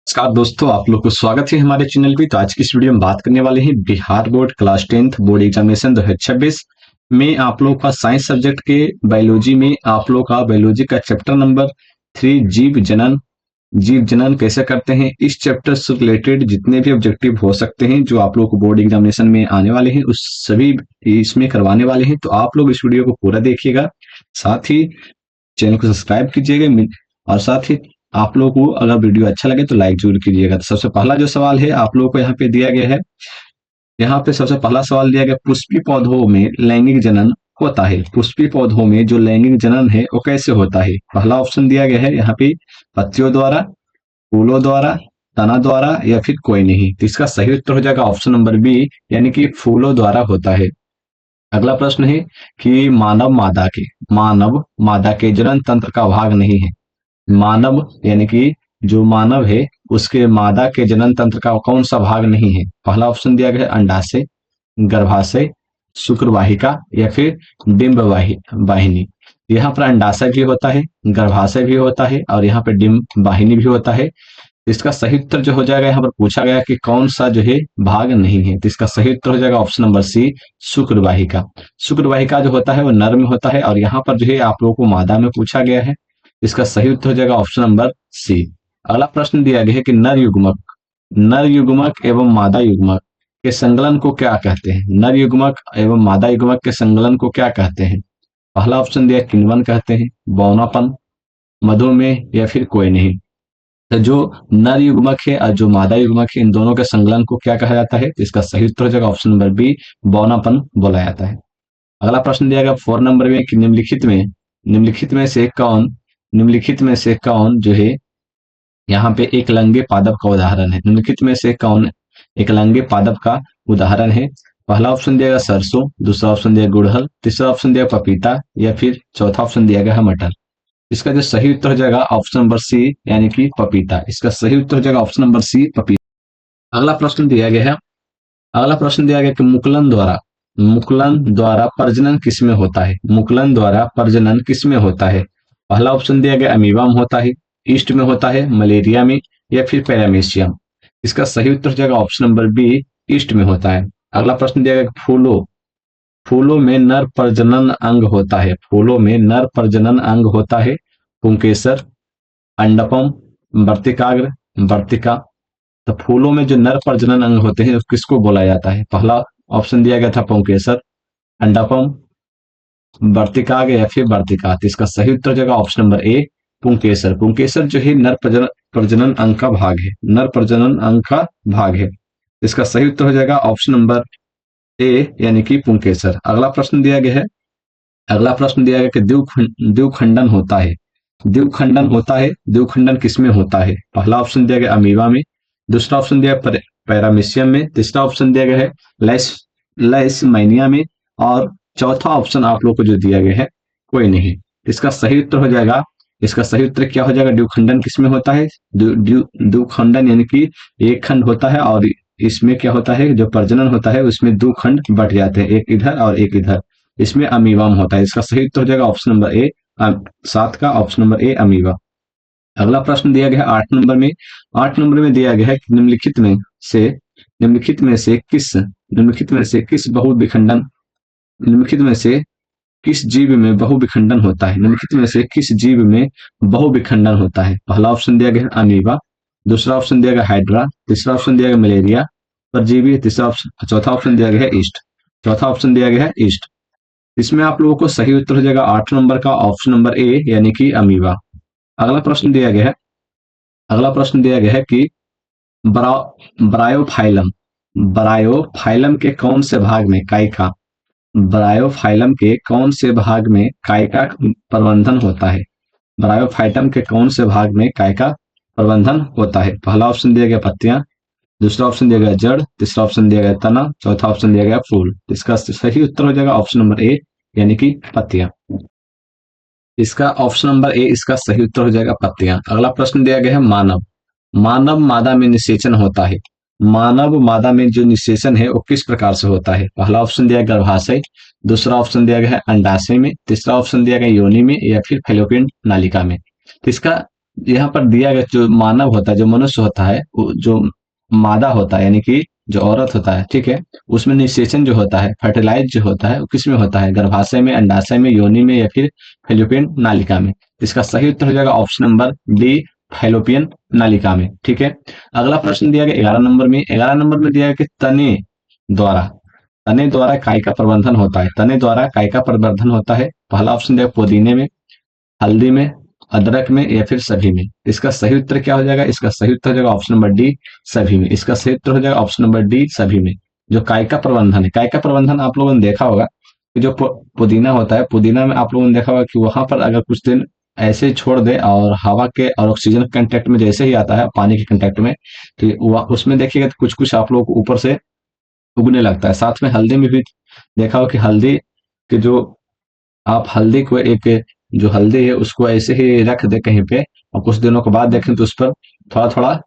नमस्कार दोस्तों, आप लोग को स्वागत है हमारे चैनल पे। तो आज की इस वीडियो में बात करने वाले हैं Bihar board class 10th board examination 2026 में आप लोग का साइंस सब्जेक्ट के बायोलॉजी में आप लोग का बायोलॉजी का चैप्टर नंबर 3 जीव जनन कैसे करते हैं। इस चैप्टर से रिलेटेड जितने भी ऑब्जेक्टिव हो सकते हैं जो आप लोग को बोर्ड एग्जामिनेशन में आने वाले हैं उस सभी इसमें करवाने वाले हैं। तो आप लोग इस वीडियो को पूरा देखिएगा, साथ ही चैनल को सब्सक्राइब कीजिएगा और साथ ही आप लोगों को अगर वीडियो अच्छा लगे तो लाइक जरूर कीजिएगा। तो सबसे पहला जो सवाल है आप लोगों को यहाँ पे दिया गया है, यहाँ पे सबसे पहला सवाल दिया गया, पुष्पी पौधों में लैंगिक जनन होता है। पुष्पी पौधों में जो लैंगिक जनन है वो कैसे होता है। पहला ऑप्शन दिया गया है यहाँ पे पत्तियों द्वारा, फूलों द्वारा, तना द्वारा या फिर कोई नहीं। तो इसका सही उत्तर हो जाएगा ऑप्शन नंबर बी, यानी कि फूलों द्वारा होता है। अगला प्रश्न है कि मानव मादा के जनन तंत्र का भाग नहीं है। मानव यानी कि जो मानव है उसके मादा के जनन तंत्र का कौन सा भाग नहीं है। पहला ऑप्शन दिया गया है अंडाशय, गर्भाशय, शुक्रवाहिका या फिर डिंब वाहिनी। यहाँ पर अंडाशय भी होता है, गर्भाशय भी होता है और यहाँ पर डिंब वाहिनी भी होता है। इसका सही उत्तर जो हो जाएगा, यहाँ पर पूछा गया कि कौन सा जो है भाग नहीं है, तो इसका सही उत्तर हो जाएगा ऑप्शन नंबर सी, शुक्रवाहिका। शुक्रवाहिका जो होता है वो नर में होता है और यहाँ पर जो है आप लोगों को मादा में पूछा गया है। इसका सही उत्तर हो जाएगा ऑप्शन नंबर सी। अगला प्रश्न दिया गया है कि नर युग्मक एवं मादा युग्मक के संकलन को क्या कहते हैं। नर युग्मक एवं मादा युग्मक के संकलन को क्या कहते हैं। पहला ऑप्शन दिया किण्वन कहते हैं, बौनापन, मधुमेह या फिर कोई नहीं। तो जो नर युग्मक है और जो मादा युग्मक है इन दोनों के संकलन को क्या कहा जाता है। तो इसका सही उत्तर हो जाएगा ऑप्शन नंबर बी, बौनापन बोला जाता है। अगला प्रश्न दिया गया 4 नंबर में कि निम्नलिखित में से कौन जो है यहाँ पे एक लंगे पादप का उदाहरण है। निम्नलिखित में से कौन एक लंगे पादप का उदाहरण है। पहला ऑप्शन दिया गया सरसों, दूसरा ऑप्शन दिया गुड़हल, तीसरा ऑप्शन दिया पपीता या फिर चौथा ऑप्शन दिया गया है मटर। इसका जो सही उत्तर हो जाएगा ऑप्शन नंबर सी, यानी कि पपीता। इसका सही उत्तर हो जाएगा ऑप्शन नंबर सी, पपीता। अगला प्रश्न दिया गया कि मुकुलन द्वारा प्रजनन किसमें होता है। मुकुलन द्वारा प्रजनन किसमें होता है। पहला ऑप्शन दिया गया अमीबा में होता है, ईस्ट में होता है, मलेरिया में या फिर पैरामीशियम। इसका सही उत्तर हो जाएगा ऑप्शन नंबर बी, ईस्ट में होता है। अगला प्रश्न दिया गया फूलों में नर प्रजनन अंग होता है। फूलों में नर प्रजनन अंग होता है पुंकेसर, अंडपम, वर्तिकाग्र, वर्तिका। तो फूलों में जो नर प्रजनन अंग होते हैं किसको बोला जाता है। पहला ऑप्शन दिया गया था पुंकेसर, अंडपम, वर्तिकाग्र या फिर वर्तिका। तो इसका सही उत्तर जाएगा ऑप्शन नंबर ए, पुंकेसर। पुंकेसर जो है नर प्रजनन अंग का भाग है, नर प्रजनन अंग का भाग है। इसका सही उत्तर हो जाएगा ऑप्शन नंबर ए, यानी कि पुंकेसर। अगला प्रश्न दिया गया कि द्विखंडन होता है। द्विखंडन किसमें होता है। पहला ऑप्शन दिया गया अमीबा में, दूसरा ऑप्शन दिया पैरामीशियम में, तीसरा ऑप्शन दिया गया है लाइसमानिया में और चौथा ऑप्शन आप लोग को जो दिया गया है कोई नहीं। इसका सही उत्तर हो जाएगा, इसका सही उत्तर क्या हो जाएगा, द्विखंडन किसमें होता है। द्विखंडन यानी कि एक खंड होता है और इसमें क्या होता है, जो प्रजनन होता है उसमें दो खंड बट जाते हैं, एक इधर और एक इधर। इसमें अमीबा में होता है। इसका सही उत्तर हो जाएगा ऑप्शन नंबर ए, 7 का ऑप्शन नंबर ए, अमीबा। अगला प्रश्न दिया गया है 8 नंबर में दिया गया है कि निम्नलिखित में से किस जीव में बहुविखंडन होता है। निम्नलिखित में से किस जीव में बहुविखंडन होता है। पहला ऑप्शन दिया गया है अमीबा, दूसरा ऑप्शन दिया गया हाइड्रा, तीसरा ऑप्शन दिया गया मलेरिया परजीवी, चौथा ऑप्शन दिया गया है ईस्ट। इसमें आप लोगों को सही उत्तर हो जाएगा 8 नंबर का ऑप्शन नंबर ए, यानी कि अमीबा। अगला प्रश्न दिया गया है कि ब्रायोफाइलम के कौन से भाग में कायका प्रबंधन होता है। ब्रायोफाइटम के कौन से भाग में कायका प्रबंधन होता है। पहला ऑप्शन दिया गया पत्तियां, दूसरा ऑप्शन दिया गया जड़, तीसरा ऑप्शन दिया गया तना, चौथा ऑप्शन दिया गया फूल। इसका सही उत्तर हो जाएगा ऑप्शन नंबर ए, यानी कि पत्तियां। इसका ऑप्शन नंबर ए, इसका सही उत्तर हो जाएगा पत्तियां। अगला प्रश्न दिया गया है मानव मादा में निषेचन होता है। मानव मादा में जो निषेचन है वो किस प्रकार से होता है। पहला ऑप्शन दिया गर्भाशय, दूसरा ऑप्शन दिया गया है अंडाशय में, तीसरा ऑप्शन दिया गया योनि में या फिर फैलोपियन नालिका में। तो इसका यहाँ पर दिया गया जो मानव होता है, जो मनुष्य होता है, जो मादा होता है यानी कि जो औरत होता है, ठीक है, उसमें निषेचन जो होता है, फर्टिलाइज जो होता है, वो किस में होता है? गर्भाशय में, अंडाशय में, योनि में या फिर फैलोपियन नालिका में। इसका सही उत्तर हो जाएगा ऑप्शन नंबर डी, फैलोपियन नालिका में। ठीक है, अगला प्रश्न दिया गया 11 नंबर में। 11 नंबर में दिया गया कि द्वारा तने द्वारा काय का प्रबंधन होता है। तने द्वारा काय का प्रबंधन होता है। पहला ऑप्शन दिया पुदीने में, हल्दी में, अदरक में या फिर सभी में। इसका सही उत्तर क्या हो जाएगा? इसका सही उत्तर हो जाएगा ऑप्शन नंबर डी, सभी में। इसका सही उत्तर हो जाएगा ऑप्शन नंबर डी, सभी में। जो कायका प्रबंधन है, कायका प्रबंधन आप लोगों ने देखा होगा कि जो पुदीना होता है, पुदीना में आप लोगों ने देखा होगा कि वहां पर अगर कुछ दिन ऐसे ही छोड़ दे और हवा के और ऑक्सीजन के कंटेक्ट में जैसे ही आता है, पानी के कंटेक्ट में, तो उसमें देखिएगा तो कुछ कुछ आप लोग को ऊपर से उगने लगता है। साथ में हल्दी में भी देखा हो कि हल्दी के जो आप हल्दी को एक जो हल्दी है उसको ऐसे ही रख दे कहीं पे और कुछ दिनों के बाद देखें तो उस पर थोड़ा थोड़ा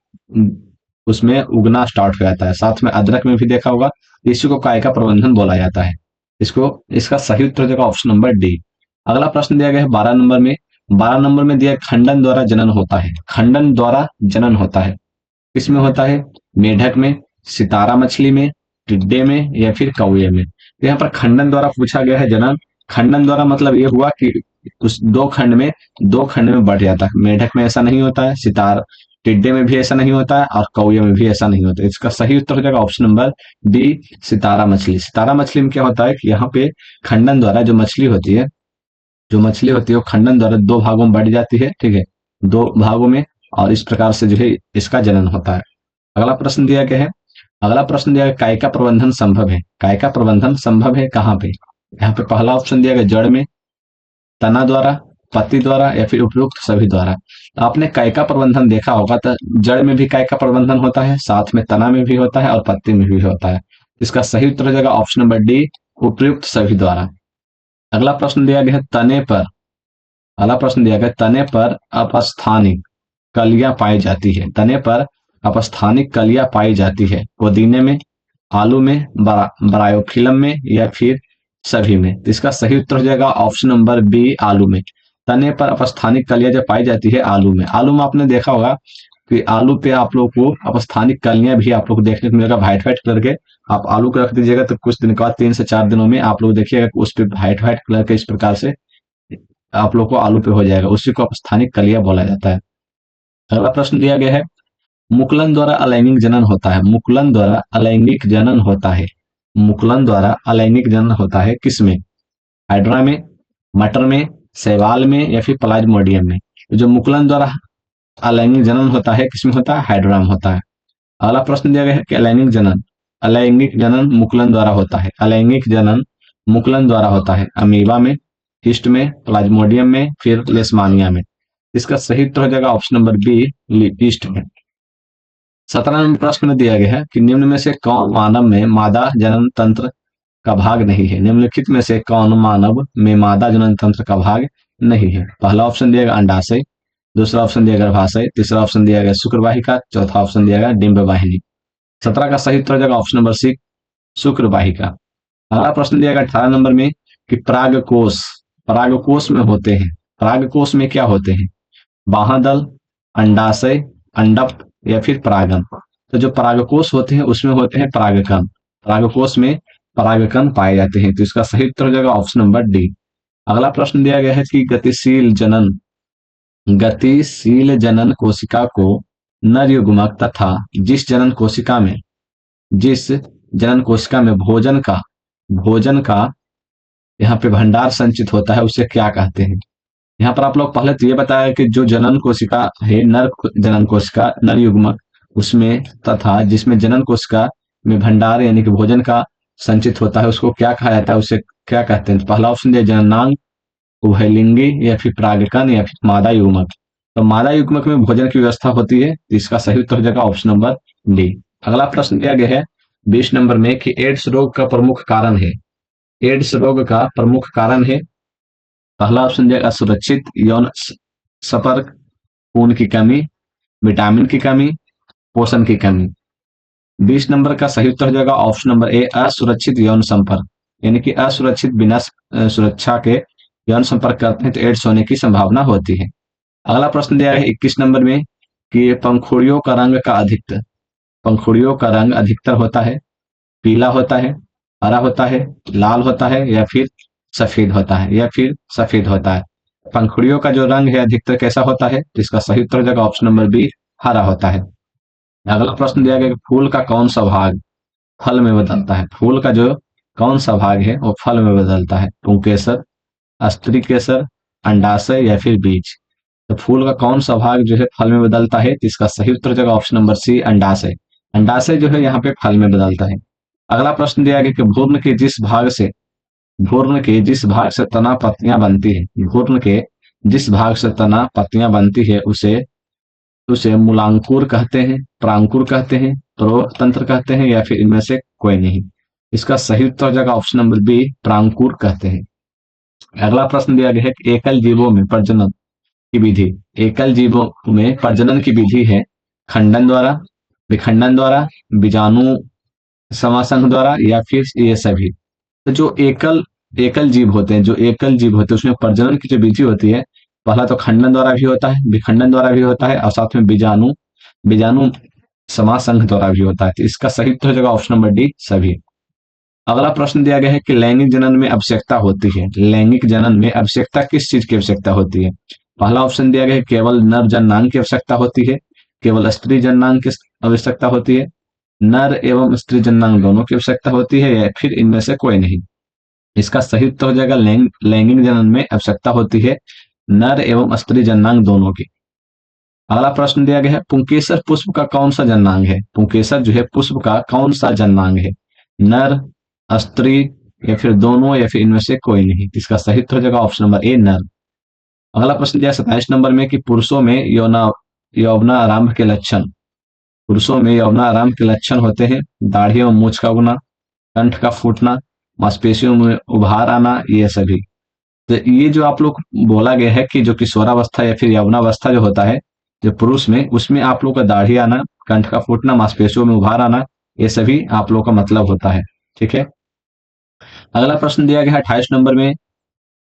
उसमें उगना स्टार्ट हो जाता है। साथ में अदरक में भी देखा होगा, इसी को कायका प्रबंधन बोला जाता है। इसको इसका सही उत्तर देगा ऑप्शन नंबर डी। अगला प्रश्न दिया गया है 12 नंबर में। 12 नंबर में दिया खंडन द्वारा जनन होता है। खंडन द्वारा जनन होता है किसमें होता है? मेढक में, सितारा मछली में, टिड्डे में या फिर कौए में। तो यहाँ पर खंडन द्वारा पूछा गया है जनन। खंडन द्वारा मतलब ये हुआ कि उस दो खंड में बढ़ जाता है। मेढक में ऐसा नहीं होता है, टिड्डे में भी ऐसा नहीं होता है और कौए में भी ऐसा नहीं होता है। इसका सही उत्तर हो जाएगा ऑप्शन नंबर डी, सितारा मछली। सितारा मछली में क्या होता है कि यहाँ पे खंडन द्वारा जो मछली होती है वो खंडन द्वारा दो भागों में बढ़ जाती है, ठीक है, दो भागों में, और इस प्रकार से जो है इसका जनन होता है। अगला प्रश्न दिया गया है, अगला प्रश्न दिया गया काय का प्रबंधन संभव है। काय का प्रबंधन संभव है कहाँ पे? यहाँ पे पहला ऑप्शन दिया गया जड़ में, तना द्वारा, पत्ती द्वारा या फिर उपयुक्त सभी द्वारा। तो आपने काय का प्रबंधन देखा होगा तो जड़ में भी काय का प्रबंधन होता है, साथ में तना में भी होता है और पत्ती में भी होता है। इसका सही उत्तर हो जाएगा ऑप्शन नंबर डी, उपयुक्त सभी द्वारा। अगला प्रश्न दिया गया है तने पर, अगला प्रश्न दिया गया तने पर अपस्थानिक कलियां पाई जाती है। तने पर अपस्थानिक कलियां पाई जाती है पुदीने में, आलू में, ब्रायोफिलम में या फिर सभी में। तो इसका सही उत्तर हो जाएगा ऑप्शन नंबर बी, आलू में। तने पर अपस्थानिक कलियां जब पाई जाती है आलू में। आलू में आपने देखा होगा कि आलू पे आप लोग को अपस्थानिक कलियां भी आप लोग को देखने को मिलेगा व्हाइट व्हाइट कलर के। आप आलू को रख दीजिएगा तो कुछ दिन के बाद 3 से 4 दिनों में आप लोग देखिएगा उस पर व्हाइट व्हाइट कलर के इस प्रकार से आप लोग को आलू पे हो जाएगा, उसी को अपस्थानिक कलियां बोला जाता है। अगला प्रश्न दिया गया है मुकुलन द्वारा अलैंगिक जनन होता है। मुकुलन द्वारा अलैंगिक जनन होता है। मुकुलन द्वारा अलैंगिक जनन होता है किसमें? हाइड्रा में, मटर में, शैवाल में या फिर प्लाज्मोडियम में। तो जो मुकुलन द्वारा अलैंगिक जनन होता है किसमें होता है? हाइड्रा में होता है। अगला प्रश्न दिया गया है कि अलैंगिक जनन मुकुलन द्वारा होता है। अलैंगिक जनन मुकुलन द्वारा होता है अमीबा में, हिस्ट में, प्लाज्मोडियम में, फिर लेशमानिया में। इसका सही उत्तर हो जाएगा ऑप्शन नंबर बी, ईस्ट में। 17 नंबर प्रश्न में दिया गया है कि निम्न में से कौन मानव में मादा जनन तंत्र का भाग नहीं है। निम्नलिखित में से कौन मानव में मादा जनन तंत्र का भाग नहीं है? पहला ऑप्शन दिया गया अंडाशय, दूसरा ऑप्शन दिया गर्भाशय, तीसरा ऑप्शन दिया गया शुक्रवाहिका, चौथा ऑप्शन दिया गया डिंब वाहिनी। 17 का सही उत्तर हो जाएगा ऑप्शन नंबर सी, शुक्रवाहिका। अगला प्रश्न दिया गया 18 नंबर में कि परागकोश में होते हैं। परागकोश में क्या होते हैं? बाह्यदल, अंडाशय, अंडप या फिर परागन। तो जो परागकोश होते हैं उसमें होते हैं परागकण। परागकोश में परागकण पाए जाते हैं। तो इसका सही उत्तर हो जाएगा ऑप्शन नंबर डी। अगला प्रश्न दिया गया है कि गतिशील जनन कोशिका को नर युग्मक तथा जिस जनन कोशिका में भोजन का यहाँ पे भंडार संचित होता है उसे क्या कहते हैं? यहाँ पर आप लोग पहले तो ये बताया कि जो जनन कोशिका है, जनन कोशिका नर युग्मक, उसमें तथा जिसमें जनन कोशिका में भंडार यानी कि भोजन का संचित होता है उसको क्या कहा जाता है, उसे क्या कहते हैं? तो पहला ऑप्शन दिया जननांग, उभयलिंगी या फिर परागकण या फिर मादा युग्मक। तो मादा युग्मक में भोजन की व्यवस्था होती है, तो इसका सही उत्तर हो जाएगा ऑप्शन नंबर डी। अगला प्रश्न दिया गया है 20 नंबर में कि एड्स रोग का प्रमुख कारण है। एड्स रोग का प्रमुख कारण है, पहला ऑप्शन दिया असुरक्षित यौन संपर्क, खून की कमी, विटामिन की कमी, पोषण की कमी। 20 नंबर का सही उत्तर हो जाएगा ऑप्शन नंबर ए, असुरक्षित यौन संपर्क। यानी कि असुरक्षित बिना सुरक्षा के यौन संपर्क करते हैं तो एड्स होने की संभावना होती है। अगला प्रश्न दिया है 21 नंबर में कि पंखुड़ियों का रंग अधिकतर होता है, पीला होता है, हरा होता है, लाल होता है या फिर सफेद होता है। पंखुड़ियों का जो रंग है अधिकतर कैसा होता है, तो इसका सही उत्तर हो जाएगा ऑप्शन नंबर बी, हरा होता है। अगला प्रश्न दिया गया कि फूल का कौन सा भाग फल में बदलता है। फूल का जो कौन सा भाग है वो फल में बदलता है, पुंकेसर, स्त्री केसर, अंडाशय या फिर बीज। तो फूल का कौन सा भाग जो है फल में बदलता है, तो इसका सही उत्तर हो जाएगा ऑप्शन नंबर सी, अंडाशय। अंडाशय जो है यहाँ पे फल में बदलता है। अगला प्रश्न दिया गया कि भ्रूण के जिस भाग से तना पत्तियां बनती है, भ्रूण के जिस भाग से तना पत्तियां बनती है उसे उसे मूलांकुर कहते हैं, प्रांकुर कहते हैं, प्रतंत्र कहते हैं या फिर इनमें से कोई नहीं। इसका सही उत्तर हो जाएगा ऑप्शन नंबर बी, प्रांकुर कहते हैं। अगला प्रश्न दिया गया है कि एकल जीवों में प्रजनन की विधि है खंडन द्वारा, विखंडन द्वारा, बीजाणु समासंग द्वारा या फिर ये सभी। तो जो एकल जीव होते हैं उसमें प्रजनन की जो विधि होती है, पहला तो खंडन द्वारा भी होता है, विखंडन द्वारा भी होता है और साथ में बीजाणु बीजाणु समासंघ द्वारा भी होता है। तो इसका सही उत्तर हो जाएगा ऑप्शन नंबर डी, सभी। अगला प्रश्न दिया गया है कि लैंगिक जनन में आवश्यकता होती है, लैंगिक जनन में आवश्यकता किस चीज की आवश्यकता होती है। पहला ऑप्शन दिया गया है केवल नर जननांग की आवश्यकता होती है, केवल स्त्री जननांग की आवश्यकता होती है, नर एवं स्त्री जननांग दोनों की आवश्यकता होती है या फिर इनमें से कोई नहीं। इसका सही उत्तर हो जाएगा लैंगिक जनन में आवश्यकता होती है नर एवं स्त्री जननांग दोनों की। अगला प्रश्न दिया गया है पुंकेसर पुष्प का कौन सा जननांग है। पुंकेसर जो है पुष्प का कौन सा जननांग है, नर, स्त्री या फिर दोनों या फिर इनमें से कोई नहीं। इसका सही उत्तर हो जाएगा ऑप्शन नंबर ए, नर। अगला प्रश्न दिया 27 नंबर में कि पुरुषों में यौवनारंभ के लक्षण होते हैं दाढ़ी एवं मूछ का उगना, कंठ का फूटना, मांसपेशियों में उभार आना, ये सभी। तो ये जो आप लोग बोला गया है कि जो किशोरावस्था या फिर यौवनावस्था जो होता है जो पुरुष में, उसमें आप लोग का दाढ़ी आना, कंठ का फूटना, मांसपेशियों में उभार आना, ये सभी आप लोग का मतलब होता है। ठीक है। अगला प्रश्न दिया गया है 28 नंबर में,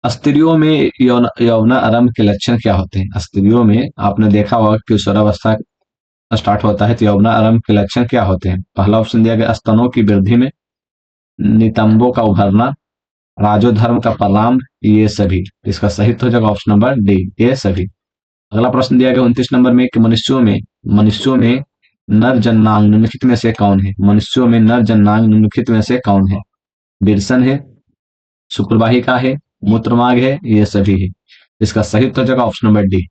स्त्रियों में यौवनारंभ के लक्षण क्या होते हैं। स्त्रियों में आपने देखा होगा कि किशोरावस्था स्टार्ट होता है तो यौवनारंभ के लक्षण क्या होते हैं। पहला ऑप्शन दिया गया स्तनों की वृद्धि में, नितंबों का उभरना, राजोधर्म का परिणाम, ये सभी। इसका सही हो जाएगा ऑप्शन नंबर डी, ये सभी। अगला प्रश्न दिया गया 29 नंबर में कि मनुष्यों में नर जननांग निम्नलिखित में से कौन है। मनुष्यों में नर जननांग निम्नलिखित में से कौन है, विरसन है, शुक्रवाहिका है, मूत्रमार्ग है, ये सभी है। इसका सही उत्तर हो जाएगा option number D,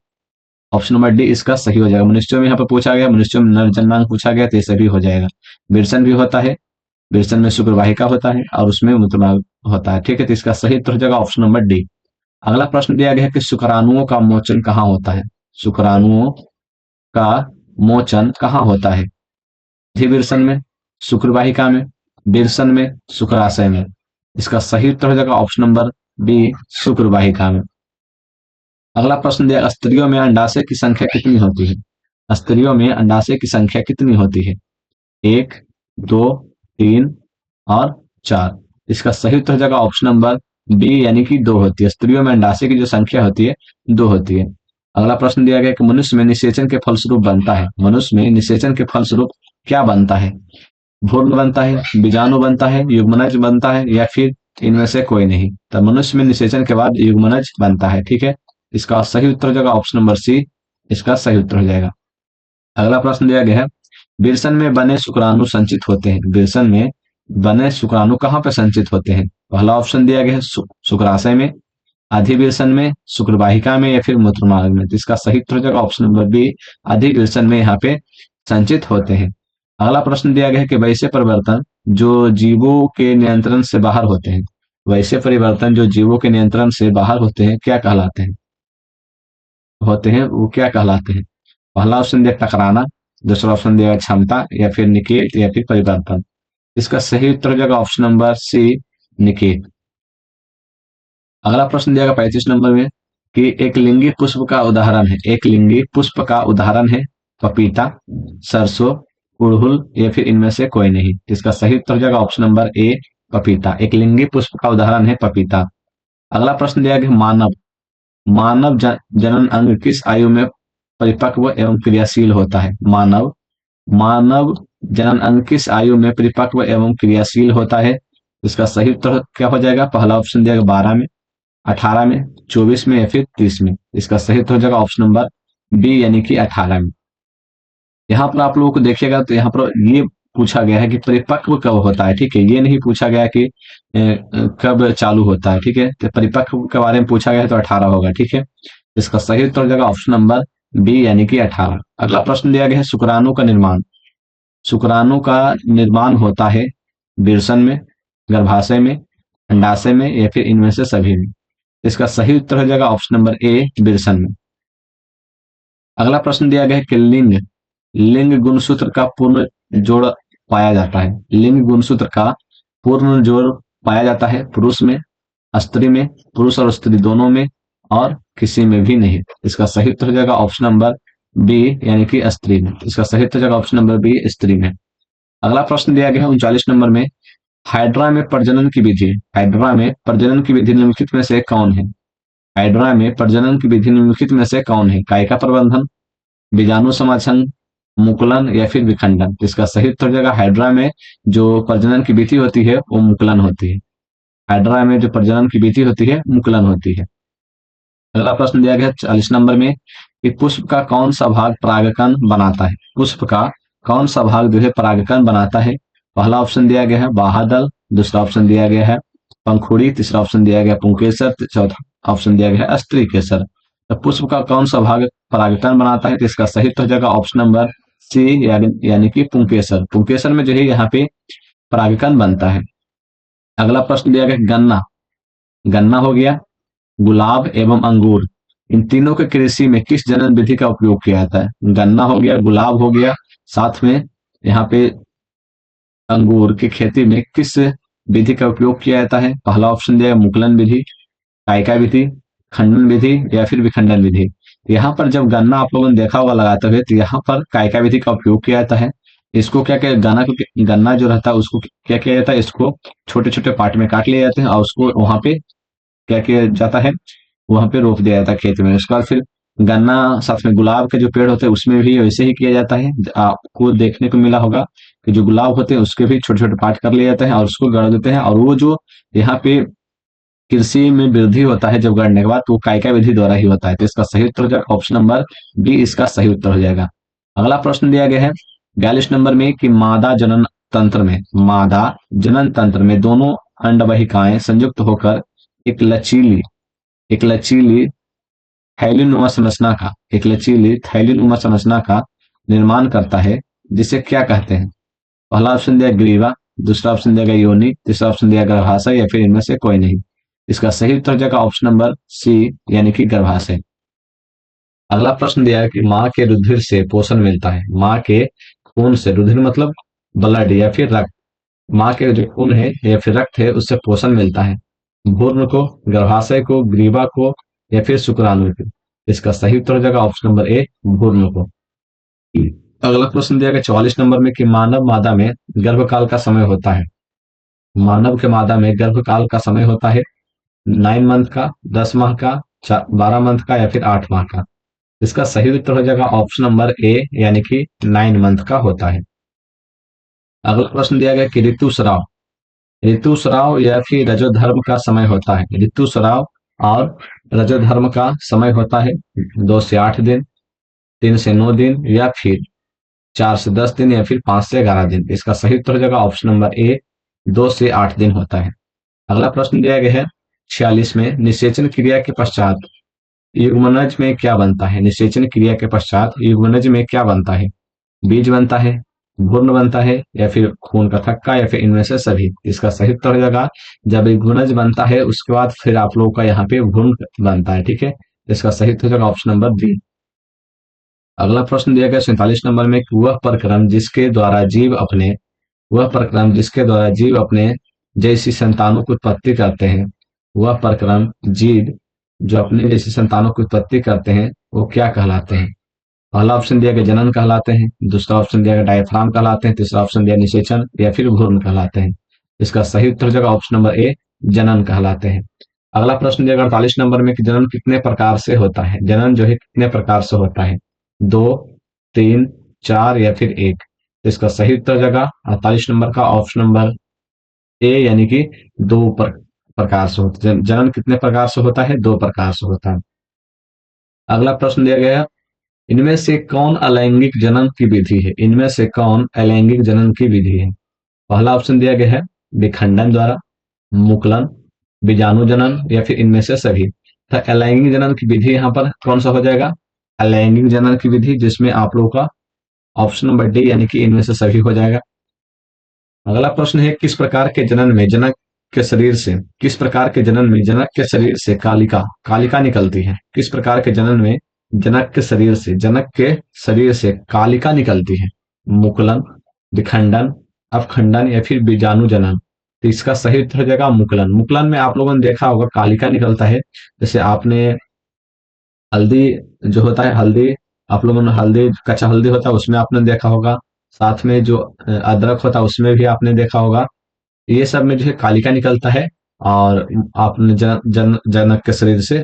option number D इसका सही हो जाएगा। मनुष्यों में यहाँ पर पूछा गया, मनुष्यों में नर जननांग पूछा गया तो ये सभी हो जाएगा। विरसन भी होता है, विरसन में शुक्रवाहिका होता है और उसमें मूत्रमार्ग होता है। ठीक है, तो इसका सही उत्तर हो जाएगा ऑप्शन नंबर डी। अगला प्रश्न दिया गया है कि शुक्राणुओं का मोचन कहाँ होता है। शुक्राणुओं का मोचन कहाँ होता है, अधिविरसन में, शुक्रवाहिका में, विरसन में, शुक्राशय में। इसका सही उत्तर हो जाएगा ऑप्शन नंबर बी, शुक्रवाहिका में। अगला प्रश्न दिया स्त्रियों में अंडाशय की संख्या कितनी होती है। स्त्रियों में अंडाशय की संख्या कितनी होती है, 1, 2, 3 और 4। इसका सही उत्तर हो जाएगा ऑप्शन नंबर बी, यानी कि 2 होती है। स्त्रियों में अंडाशय की जो संख्या होती है 2 होती है। अगला प्रश्न दिया गया कि मनुष्य में निषेचन के फलस्वरूप बनता है। मनुष्य में निषेचन के फलस्वरूप क्या बनता है, भ्रूण बनता है, बीजाणु बनता है, युग्मनज बनता है या फिर इनमें से कोई नहीं। तो मनुष्य में निषेचन के बाद युग्मनज बनता है। ठीक है, इसका सही उत्तर हो जाएगा ऑप्शन नंबर सी, इसका सही उत्तर हो जाएगा। अगला प्रश्न दिया गया है विरसन में बने शुक्राणु संचित होते हैं। विरसन में बने शुक्राणु कहाँ पे संचित होते हैं। पहला ऑप्शन दिया गया है शुक्राशय में, अधिविरसन में, शुक्रवाहिका में या फिर मूत्रमार्ग में। तो इसका सही उत्तर हो जाएगा ऑप्शन नंबर बी, अधिविरसन में यहाँ पे संचित होते हैं। अगला प्रश्न दिया गया है कि वैसे परिवर्तन जो जीवों के नियंत्रण से बाहर होते हैं, वैसे परिवर्तन जो जीवों के नियंत्रण से बाहर होते हैं क्या कहलाते हैं, वो क्या कहलाते हैं। पहला ऑप्शन दिया टकराना, दूसरा ऑप्शन दिया क्षमता या फिर निकेत या फिर परिवर्तन। इसका सही उत्तर हो जाएगा ऑप्शन नंबर सी, निकेत। अगला प्रश्न दिया गया 35 नंबर में कि एक लिंगी पुष्प का उदाहरण है, एक लिंगी पुष्प का उदाहरण है पपीता, सरसों, उड़हुल या फिर इनमें से कोई नहीं। इसका सही उत्तर हो जाएगा ऑप्शन नंबर ए, पपीता। एक लिंगी पुष्प का उदाहरण है पपीता। अगला प्रश्न दिया गया मानव मानव जनन अंग किस आयु में परिपक्व एवं क्रियाशील होता है? मानव जनन अंग किस आयु में परिपक्व एवं क्रियाशील होता है? इसका सही उत्तर क्या हो जाएगा? पहला ऑप्शन दिया गया 12 में, 18 में, 24 में या फिर 30 में। इसका सही उत्तर हो जाएगा ऑप्शन नंबर बी यानी कि 18 में। यहाँ पर आप लोगों को देखिएगा तो यहाँ पर ये पूछा गया है कि परिपक्व कब होता है, ठीक है। ये नहीं पूछा गया कि कब चालू होता है, ठीक है। तो परिपक्व के बारे में पूछा गया है तो 18 होगा, ठीक है। इसका सही उत्तर हो जाएगा ऑप्शन नंबर बी यानी कि 18। अगला प्रश्न दिया गया है शुक्राणु का निर्माण। शुक्राणु का निर्माण होता है विरसन में, गर्भाशय में, अंडाशय में या फिर इनमें से सभी में। इसका सही उत्तर हो जाएगा ऑप्शन नंबर ए विरसन में। अगला प्रश्न दिया गया है कि लिंग गुणसूत्र का पूर्ण जोड़ पाया जाता है। लिंग गुणसूत्र का पूर्ण जोड़ पाया जाता है पुरुष में, स्त्री में, पुरुष और स्त्री दोनों में और किसी में भी नहीं। इसका सही उत्तर हो जाएगा ऑप्शन नंबर बी यानी कि स्त्री में। इसका सही उत्तर हो जाएगा ऑप्शन नंबर बी स्त्री में। अगला प्रश्न दिया गया है 39 नंबर में, हाइड्रा में प्रजनन की विधि, हाइड्रा में प्रजनन की विधि निम्नलिखित में से कौन है? हाइड्रा में प्रजनन की विधि निम्नलिखित में से कौन है? कायिका प्रबंधन, बीजाणु समाछन, मुकुलन या फिर विखंडन। इसका सही उत्तर हो जाएगा हाइड्रा में जो प्रजनन की विधि होती है वो मुकुलन होती है। हाइड्रा में जो प्रजनन की विधि होती है मुकुलन होती है। अगला प्रश्न दिया गया 40 नंबर में कि पुष्प का कौन सा भाग परागकण बनाता है? पुष्प का कौन सा भाग जो है परागकण बनाता है? पहला ऑप्शन दिया गया है बाह्यदल, दूसरा ऑप्शन दिया गया है पंखुड़ी, तीसरा ऑप्शन दिया गया पुंकेसर, चौथा ऑप्शन दिया गया है स्त्री केसर। तो पुष्प का कौन सा भाग परागकण बनाता है? तो इसका सही तो हो जाएगा ऑप्शन नंबर सी यानी कि पुंकेसर। पुंकेसर में जो है यहाँ पे परागकण बनता है। अगला प्रश्न दिया गया गन्ना, गन्ना हो गया, गुलाब एवं अंगूर, इन तीनों के कृषि में किस जनन विधि का उपयोग किया जाता है? गन्ना हो गया, गुलाब हो गया, साथ में यहाँ पे अंगूर की खेती में किस विधि का उपयोग किया जाता है? पहला ऑप्शन दिया मुकुलन विधि, कायिका विधि, खंडन विधि या फिर विखंडन विधि। यहाँ पर जब गन्ना आप लोगों ने देखा होगा लगाते हुए तो यहाँ पर कायिका विधि का उपयोग किया जाता है। इसको क्या क्या गन्ना जो रहता है उसको क्या किया जाता है? इसको छोटे छोटे पार्ट में काट लिए जाते हैं और उसको वहां पे क्या किया जाता है? वहां पे रोप दिया जाता है खेत में। उसके बाद फिर गन्ना साथ में गुलाब के जो पेड़ होते हैं उसमें भी वैसे ही किया जाता है। आपको देखने को मिला होगा कि जो गुलाब होते हैं उसके भी छोटे छोटे पार्ट कर लिए जाते हैं और उसको गड़ देते हैं, और वो जो यहाँ पे कृषि में वृद्धि होता है जब गड़ने के बाद तो कायिका विधि द्वारा ही होता है। तो इसका सही उत्तर हो जाएगा ऑप्शन नंबर बी, इसका सही उत्तर हो जाएगा। अगला प्रश्न दिया गया है 42 नंबर में कि मादा जनन तंत्र में, मादा जनन तंत्र में दोनों अंडवाहिकाएं संयुक्त होकर एक लचीली थैलीनुमा संरचना का एक लचीली थैलीनुमा संरचना का निर्माण करता है, जिसे क्या कहते हैं? पहला ऑप्शन दिया ग्रीवा, दूसरा ऑप्शन दिया गया योनि, तीसरा ऑप्शन दिया गर्भाशय या फिर इनमें से कोई नहीं। इसका सही उत्तर हो जाएगा ऑप्शन नंबर सी यानी कि गर्भाशय। अगला प्रश्न दिया है कि माँ के रुधिर से पोषण मिलता है। माँ के खून से, रुधिर मतलब ब्लड या फिर रक्त, माँ के जो खून है या फिर रक्त है उससे पोषण मिलता है भ्रूण को, गर्भाशय को, ग्रीवा को या फिर शुक्राणु को। इसका सही उत्तर हो जाएगा ऑप्शन नंबर ए भ्रूण को। अगला प्रश्न दिया गया 44 नंबर में कि मानव मादा में गर्भकाल का समय होता है। मानव के मादा में गर्भकाल का समय होता है 9 मंथ का, 10 माह का, 12 मंथ का या फिर 8 माह का। इसका सही उत्तर हो जाएगा ऑप्शन नंबर ए यानी कि 9 मंथ का होता है। अगला प्रश्न दिया गया कि ऋतुस्राव या फिर रजोधर्म का समय होता है। ऋतुस्राव और रजोधर्म का समय होता है 2 से 8 दिन, 3 से 9 दिन या फिर 4 से 10 दिन या फिर 5 से 11 दिन। इसका सही उत्तर हो जाएगा ऑप्शन नंबर ए 2 से 8 दिन होता है। अगला प्रश्न दिया गया है 46 में, निषेचन क्रिया के पश्चात युग्मनज में क्या बनता है? निषेचन क्रिया के पश्चात युग्मनज में क्या बनता है? बीज बनता है, भ्रूण बनता है या फिर खून का थक्का या फिर इनमें से सभी। इसका सही उत्तर हो जाएगा जब युग्मनज बनता है उसके बाद फिर आप लोगों का यहाँ पे भ्रूण बनता है, ठीक है। इसका सही उत्तर हो जाएगा ऑप्शन नंबर बी। अगला प्रश्न दिया गया 47 नंबर में कि वह प्रक्रम जिसके द्वारा जीव अपने जैसी संतानों की उत्पत्ति करते हैं, वह प्रक्रम जीव जो अपने जैसी संतानों की उत्पत्ति करते हैं वो क्या कहलाते हैं? पहला ऑप्शन दिया गया जनन कहलाते हैं, दूसरा ऑप्शन दिया गया डायफ्राम कहलाते हैं, तीसरा ऑप्शन दिया निषेचन या फिर भ्रूण कहलाते हैं। इसका सही उत्तर हो जाएगा ऑप्शन नंबर ए जनन कहलाते हैं। अगला प्रश्न दिया 48 नंबर में कि जनन कितने प्रकार से होता है। जनन जो है कितने प्रकार से होता है, 2, 3, 4 या फिर 1। तो इसका सही उत्तर जगह 48 नंबर का ऑप्शन नंबर ए यानी कि दो प्रकार से होता है। जनन कितने प्रकार से होता है, 2 प्रकार से होता है। अगला प्रश्न दिया गया है, इनमें से कौन अलैंगिक जनन की विधि है। इनमें से कौन अलैंगिक जनन की विधि है। पहला ऑप्शन दिया गया है विखंडन द्वारा, मुकुलन, बीजाणु जनन या फिर इनमें से सभी। तो अलैंगिक जनन की विधि यहाँ पर कौन सा हो जाएगा, अलैंगिक जनन की विधि, जिसमें आप लोगों का ऑप्शन नंबर डी यानी कि इनमें से सभी हो जाएगा। अगला प्रश्न है, किस प्रकार के जनन में जनक के शरीर से किस प्रकार के जनन में जनक के शरीर से कालिका कालिका निकलती है। किस प्रकार के जनन में जनक के शरीर से कालिका निकलती है। मुकुलन, विखंडन, अपखंडन या फिर बीजाणु जनन। तो इसका सही उत्तर हो जाएगा मुकुलन। मुकुलन में आप लोगों ने देखा होगा कालिका निकलता है। जैसे आपने हल्दी जो होता है, हल्दी आप लोगों ने हल्दी कच्चा हल्दी होता है उसमें आपने देखा होगा। साथ में जो अदरक होता है उसमें भी आपने देखा होगा। ये सब में जो है कालिका निकलता है। और आपने जनक के शरीर से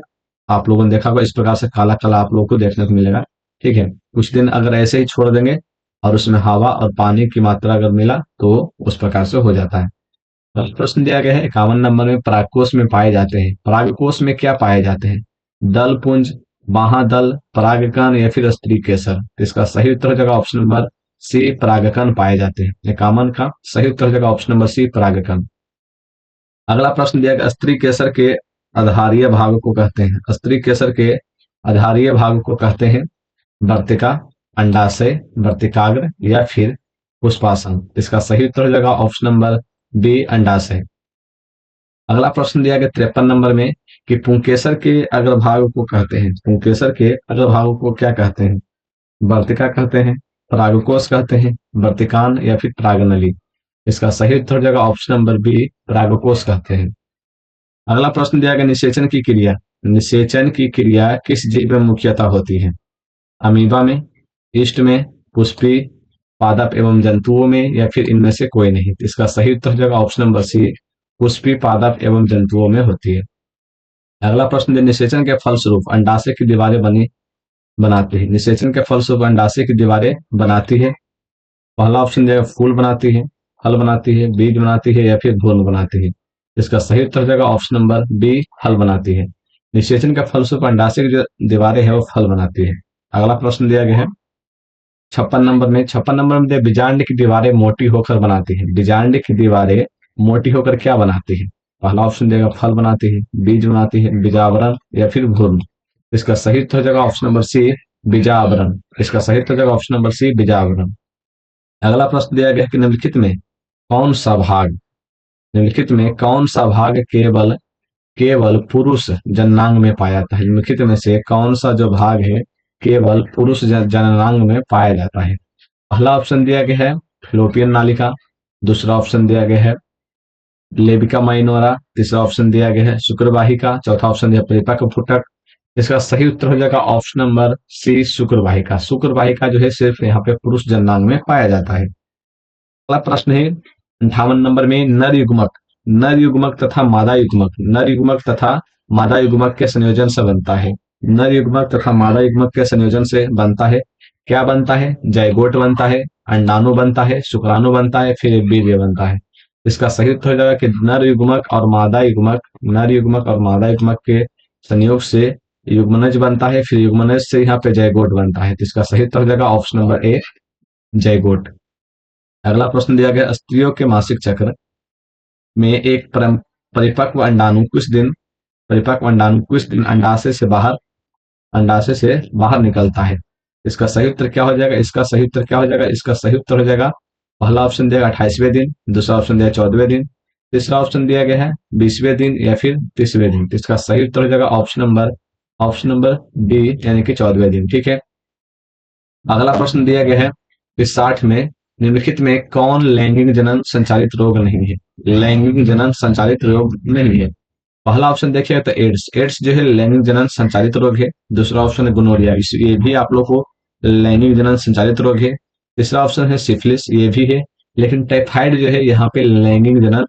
आप लोगों ने देखा होगा, इस प्रकार से काला काला आप लोगों को देखने को मिलेगा। ठीक है, कुछ दिन अगर ऐसे ही छोड़ देंगे और उसमें हवा और पानी की मात्रा अगर मिला तो उस प्रकार से हो जाता है। अब प्रश्न दिया गया है 51 नंबर में, परागकोश में पाए जाते हैं। परागकोश में क्या पाए जाते हैं, दल पुंज, महादल, परागकण या फिर स्त्री केसर। तो इसका सही उत्तर हो जाएगा ऑप्शन नंबर सी, परागकण पाए जाते हैं। 51 का सही उत्तर हो जाएगा ऑप्शन नंबर सी, परागकण। अगला प्रश्न दिया गया, स्त्री केसर के आधारीय भाग को कहते हैं। स्त्री केसर के आधारीय भाग को कहते हैं वर्तिका, अंडाशय, वर्तिकाग्र या फिर पुष्पासन। इसका सही उत्तर हो जाएगा ऑप्शन नंबर बी, अंडाशय। अगला प्रश्न दिया गया 53 नंबर में कि पुंकेसर के अग्रभाग को कहते हैं। पुंकेसर के अग्रभाग को क्या कहते हैं, वर्तिका कहते हैं, परागकोश कहते हैं, वर्तिकान या फिर परागनली। इसका सही उत्तर हो जाएगा ऑप्शन नंबर बी, परागकोश कहते हैं। अगला प्रश्न दिया गया निषेचन की क्रिया। निषेचन की क्रिया किस जीव में मुख्यतः होती है, अमीबा में, ईस्ट में, पुष्पी, पादप एवं जंतुओं में या फिर इनमें से कोई नहीं। इसका सही उत्तर हो जाएगा ऑप्शन नंबर सी, पुष्पी, पादप एवं जंतुओं में होती है। अगला प्रश्न है, निषेचन के फलस्वरूप अंडाशय की दीवारें बनाती है। निषेचन के फलस्वरूप अंडाशय की दीवारें बनाती है। पहला ऑप्शन दिया फूल बनाती है, फल बनाती है, बीज बनाती है या फिर भ्रूण बनाती है। इसका सही उत्तर हो जाएगा ऑप्शन नंबर बी, फल बनाती है। निषेचन के फलस्वरूप अंडाशय की जो दीवारें है वो फल बनाती है। अगला प्रश्न दिया गया है 56 नंबर में बीजांड की दीवारें मोटी होकर बनाती है। बीजांड की दीवारें मोटी होकर क्या बनाती है। पहला ऑप्शन देगा फल बनाती है, बीज बनाती है, बीजावरण या फिर भ्रूण। इसका सही उत्तर हो जाएगा ऑप्शन नंबर सी, बीजावरण। इसका सही उत्तर हो जाएगा ऑप्शन नंबर सी, बीजावरण। अगला प्रश्न दिया गया कि कौन सा भाग निम्नलिखित में कौन सा भाग केवल केवल पुरुष जननांग में पाया जाता है। निम्नलिखित में से कौन सा जो भाग है केवल पुरुष जननांग में पाया जाता है। पहला ऑप्शन दिया गया है फ्लोपियन नालिका, दूसरा ऑप्शन दिया गया है लेबिका माइनोरा, तीसरा ऑप्शन दिया गया है शुक्रवाहिका, चौथा ऑप्शन दिया परिपक्व फुटक। इसका सही उत्तर हो जाएगा ऑप्शन नंबर सी, शुक्रवाहिका। शुक्रवाहिका जो है सिर्फ यहाँ पे पुरुष जननांग में पाया जाता है। अगला प्रश्न है 58 नंबर में, नर युग्मक तथा मादा युग्मक के संयोजन से बनता है। नर युग्मक तथा मादा युग्मक के संयोजन से बनता है। क्या बनता है, जाइगोट बनता है, अंडाणु बनता है, शुक्राणु बनता है, फिर बीज बनता है। इसका सही उत्तर हो जाएगा कि नर युग्मक और मादा युग्मक के संयोग से युग्मनज बनता है, फिर युग्मनज से यहाँ पे जाइगोट बनता है। तो इसका सही उत्तर हो जाएगा ऑप्शन नंबर ए, जाइगोट। अगला प्रश्न दिया गया, स्त्रियों के मासिक चक्र में एक परिपक्व अंडाणु कुछ दिन अंडाशय से बाहर निकलता है। इसका सही उत्तर क्या हो जाएगा, इसका सही उत्तर हो जाएगा पहला ऑप्शन दिया 28वें दिन, दूसरा ऑप्शन दिया 14वें दिन, तीसरा ऑप्शन दिया गया है 20वें दिन या फिर 30वें दिन। तो इसका सही उत्तर हो जाएगा ऑप्शन नंबर डी यानी कि 14वें दिन। ठीक है। अगला प्रश्न दिया गया है इस 60 में निम्नलिखित में कौन लैंगिक जनन संचालित रोग नहीं है। लैंगिक जनन संचालित रोग नहीं है। पहला ऑप्शन देखिएगा तो एड्स जो है लैंगिक जनन संचालित रोग है। दूसरा ऑप्शन है गोनोरिया, ये भी आप लोग को लैंगिक जनन संचालित रोग है। तीसरा ऑप्शन है सिफिलिस, ये भी है। लेकिन टाइफाइड जो है यहाँ पे लैंगिक जनन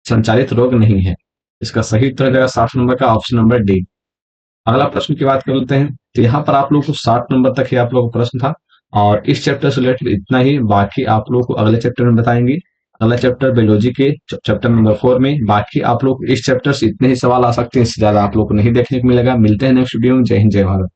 संचालित रोग नहीं है। इसका सही उत्तर हो जाएगा 60 नंबर का ऑप्शन नंबर डी। अगला प्रश्न की बात कर लेते हैं। तो यहाँ पर आप लोगों को 60 नंबर तक ही आप लोगों का प्रश्न था और इस चैप्टर से रिलेटेड इतना ही। बाकी आप लोगों को अगले चैप्टर में बताएंगे। अगला चैप्टर बायोलॉजी के चैप्टर नंबर 4 में। बाकी आप लोग इस चैप्टर से इतने ही सवाल आ सकते हैं, इससे ज्यादा आप लोग को नहीं देखने को मिलेगा। मिलते हैं नेक्स्ट वीडियो में। जय हिंद, जय भारत।